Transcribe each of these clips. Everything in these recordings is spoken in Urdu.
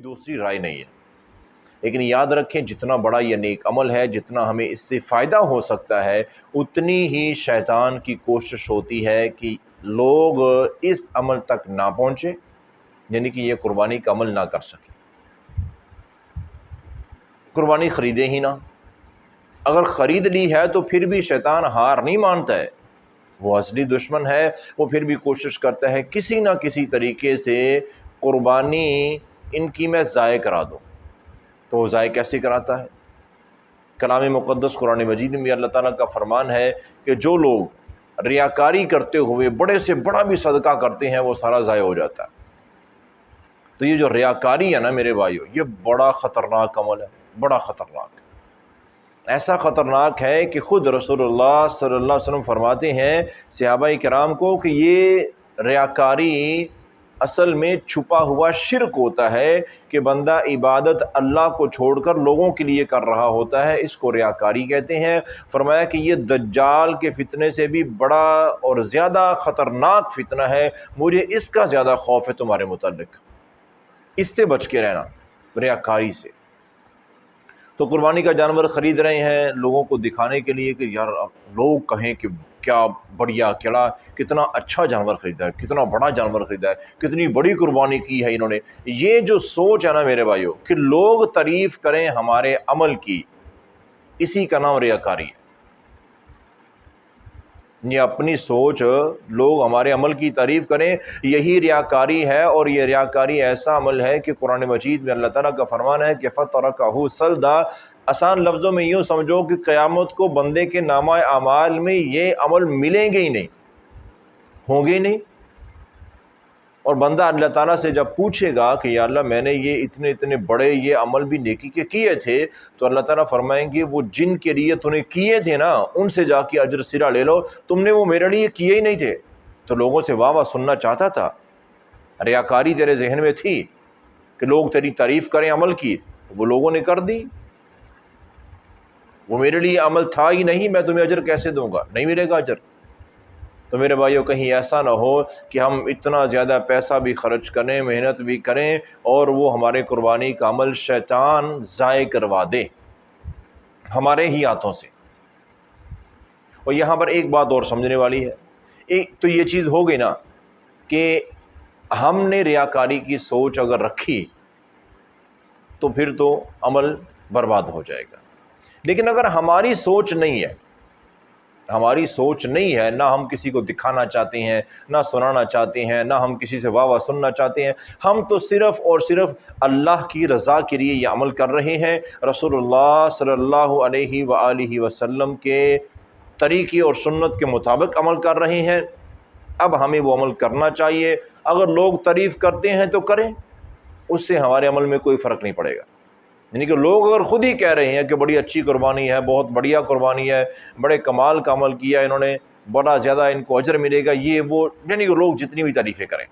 کوئی دوسری رائے نہیں ہے۔ لیکن یاد رکھیں جتنا بڑا یہ نیک عمل ہے، جتنا ہمیں اس سے فائدہ ہو سکتا ہے، اتنی ہی شیطان کی کوشش ہوتی ہے کہ لوگ اس عمل تک نہ پہنچے، یعنی کہ یہ قربانی کا عمل نہ کر سکے، قربانی خریدے ہی نہ۔ اگر خرید لی ہے تو پھر بھی شیطان ہار نہیں مانتا ہے، وہ اصلی دشمن ہے، وہ پھر بھی کوشش کرتا ہے کسی نہ کسی طریقے سے قربانی ان کی میں ضائع کرا دوں۔ تو وہ ضائع کیسے کراتا ہے؟ کلام مقدس قرآن مجید میں اللہ تعالیٰ کا فرمان ہے کہ جو لوگ ریاکاری کرتے ہوئے بڑے سے بڑا بھی صدقہ کرتے ہیں وہ سارا ضائع ہو جاتا ہے۔ تو یہ جو ریاکاری ہے نا میرے بھائیو، یہ بڑا خطرناک عمل ہے، بڑا خطرناک، ایسا خطرناک ہے کہ خود رسول اللہ صلی اللہ علیہ وسلم فرماتے ہیں صحابہ کرام کو کہ یہ ریاکاری اصل میں چھپا ہوا شرک ہوتا ہے کہ بندہ عبادت اللہ کو چھوڑ کر لوگوں کے لیے کر رہا ہوتا ہے، اس کو ریاکاری کہتے ہیں۔ فرمایا کہ یہ دجال کے فتنے سے بھی بڑا اور زیادہ خطرناک فتنہ ہے، مجھے اس کا زیادہ خوف ہے تمہارے متعلق، اس سے بچ کے رہنا، ریاکاری سے۔ تو قربانی کا جانور خرید رہے ہیں لوگوں کو دکھانے کے لیے کہ یار لوگ کہیں کہ کیا بڑھیا، کتنا اچھا جانور خریدا ہے، کتنا بڑا جانور خریدا ہے، کتنی بڑی قربانی کی ہے انہوں نے۔ یہ جو سوچ ہے نا میرے بھائیو کہ لوگ تعریف کریں ہمارے عمل کی، اسی کا نام ریاکاری ہے۔ یہ اپنی سوچ، لوگ ہمارے عمل کی تعریف کریں، یہی ریاکاری ہے۔ اور یہ ریاکاری ایسا عمل ہے کہ قرآن مجید میں اللہ تعالیٰ کا فرمان ہے کہ فَتَرَكَهُ سَلْدًا، آسان لفظوں میں یوں سمجھو کہ قیامت کو بندے کے نامہ اعمال میں یہ عمل ملیں گے ہی نہیں، ہوں گے ہی نہیں۔ اور بندہ اللہ تعالیٰ سے جب پوچھے گا کہ یا اللہ میں نے یہ اتنے بڑے یہ عمل بھی نیکی کے کیے تھے، تو اللہ تعالیٰ فرمائیں گے وہ جن کے لیے تو نے کیے تھے نا ان سے جا کے اجر سرا لے لو، تم نے وہ میرے لیے کیے ہی نہیں تھے۔ تو لوگوں سے واہ واہ سننا چاہتا تھا، ریاکاری تیرے ذہن میں تھی کہ لوگ تیری تعریف کریں عمل کی، وہ لوگوں نے کر دی، وہ میرے لیے عمل تھا ہی نہیں، میں تمہیں اجر کیسے دوں گا، نہیں ملے گا اجر۔ تو میرے بھائیو کہیں ایسا نہ ہو کہ ہم اتنا زیادہ پیسہ بھی خرچ کریں، محنت بھی کریں، اور وہ ہمارے قربانی کا عمل شیطان ضائع کروا دے ہمارے ہی ہاتھوں سے۔ اور یہاں پر ایک بات اور سمجھنے والی ہے، ایک تو یہ چیز ہو گئی نا کہ ہم نے ریاکاری کی سوچ اگر رکھی تو پھر تو عمل برباد ہو جائے گا۔ لیکن اگر ہماری سوچ نہیں ہے، ہماری سوچ نہیں ہے، نہ ہم کسی کو دکھانا چاہتے ہیں، نہ سنانا چاہتے ہیں، نہ ہم کسی سے واہ واہ سننا چاہتے ہیں، ہم تو صرف اور صرف اللہ کی رضا کے لیے یہ عمل کر رہے ہیں، رسول اللہ صلی اللہ علیہ وآلہ وسلم کے طریقے اور سنت کے مطابق عمل کر رہے ہیں۔ اب ہمیں وہ عمل کرنا چاہیے، اگر لوگ تعریف کرتے ہیں تو کریں، اس سے ہمارے عمل میں کوئی فرق نہیں پڑے گا۔ یعنی کہ لوگ اگر خود ہی کہہ رہے ہیں کہ بڑی اچھی قربانی ہے، بہت بڑھیا قربانی ہے، بڑے کمال کا عمل کیا انہوں نے، بڑا زیادہ ان کو اجر ملے گا، یہ وہ، یعنی کہ لوگ جتنی بھی تعریفیں کریں،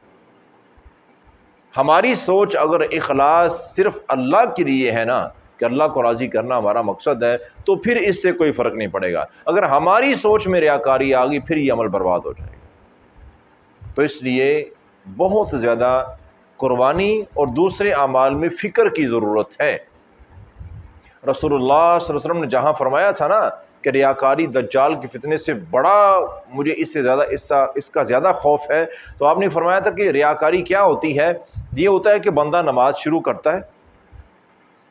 ہماری سوچ اگر اخلاص صرف اللہ کے لیے ہے نا کہ اللہ کو راضی کرنا ہمارا مقصد ہے، تو پھر اس سے کوئی فرق نہیں پڑے گا۔ اگر ہماری سوچ میں ریاکاری آ گئی پھر یہ عمل برباد ہو جائے گا۔ تو اس لیے بہت زیادہ قربانی اور دوسرے اعمال میں فکر کی ضرورت ہے۔ رسول اللہ صلی اللہ علیہ وسلم نے جہاں فرمایا تھا نا کہ ریاکاری دجال کے فتنے سے بڑا، مجھے اس سے زیادہ اس کا زیادہ خوف ہے، تو آپ نے فرمایا تھا کہ ریاکاری کیا ہوتی ہے؟ یہ ہوتا ہے کہ بندہ نماز شروع کرتا ہے،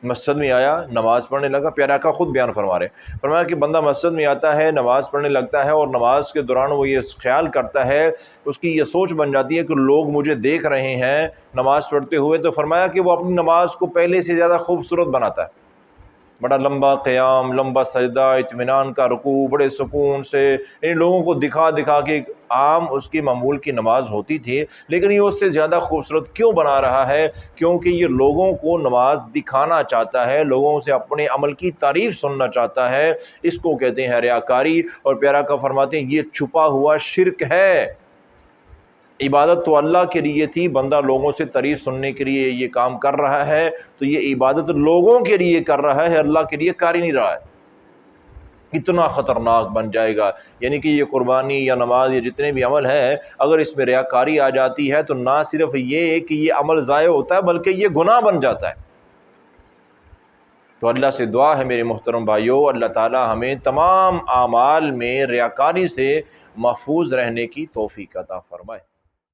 مسجد میں آیا، نماز پڑھنے لگا، پیارا کا خود بیان فرما رہے، فرمایا کہ بندہ مسجد میں آتا ہے، نماز پڑھنے لگتا ہے، اور نماز کے دوران وہ یہ خیال کرتا ہے، اس کی یہ سوچ بن جاتی ہے کہ لوگ مجھے دیکھ رہے ہیں نماز پڑھتے ہوئے، تو فرمایا کہ وہ اپنی نماز کو پہلے سے زیادہ خوبصورت بناتا ہے، بڑا لمبا قیام، لمبا سجدہ، اطمینان کا رکوع، بڑے سکون سے، ان لوگوں کو دکھا دکھا کے، عام اس کی معمول کی نماز ہوتی تھی، لیکن یہ اس سے زیادہ خوبصورت کیوں بنا رہا ہے؟ کیونکہ یہ لوگوں کو نماز دکھانا چاہتا ہے، لوگوں سے اپنے عمل کی تعریف سننا چاہتا ہے، اس کو کہتے ہیں ریاکاری۔ اور پیارا کا فرماتے ہیں یہ چھپا ہوا شرک ہے۔ عبادت تو اللہ کے لیے تھی، بندہ لوگوں سے تعریف سننے کے لیے یہ کام کر رہا ہے، تو یہ عبادت لوگوں کے لیے کر رہا ہے، اللہ کے لیے کر ہی نہیں رہا ہے۔ کتنا خطرناک بن جائے گا۔ یعنی کہ یہ قربانی یا نماز یا جتنے بھی عمل ہیں، اگر اس میں ریاکاری آ جاتی ہے تو نہ صرف یہ کہ یہ عمل ضائع ہوتا ہے بلکہ یہ گناہ بن جاتا ہے۔ تو اللہ سے دعا ہے میرے محترم بھائیوں، اللہ تعالی ہمیں تمام اعمال میں ریاکاری سے محفوظ رہنے کی توفیق عطا فرمائے۔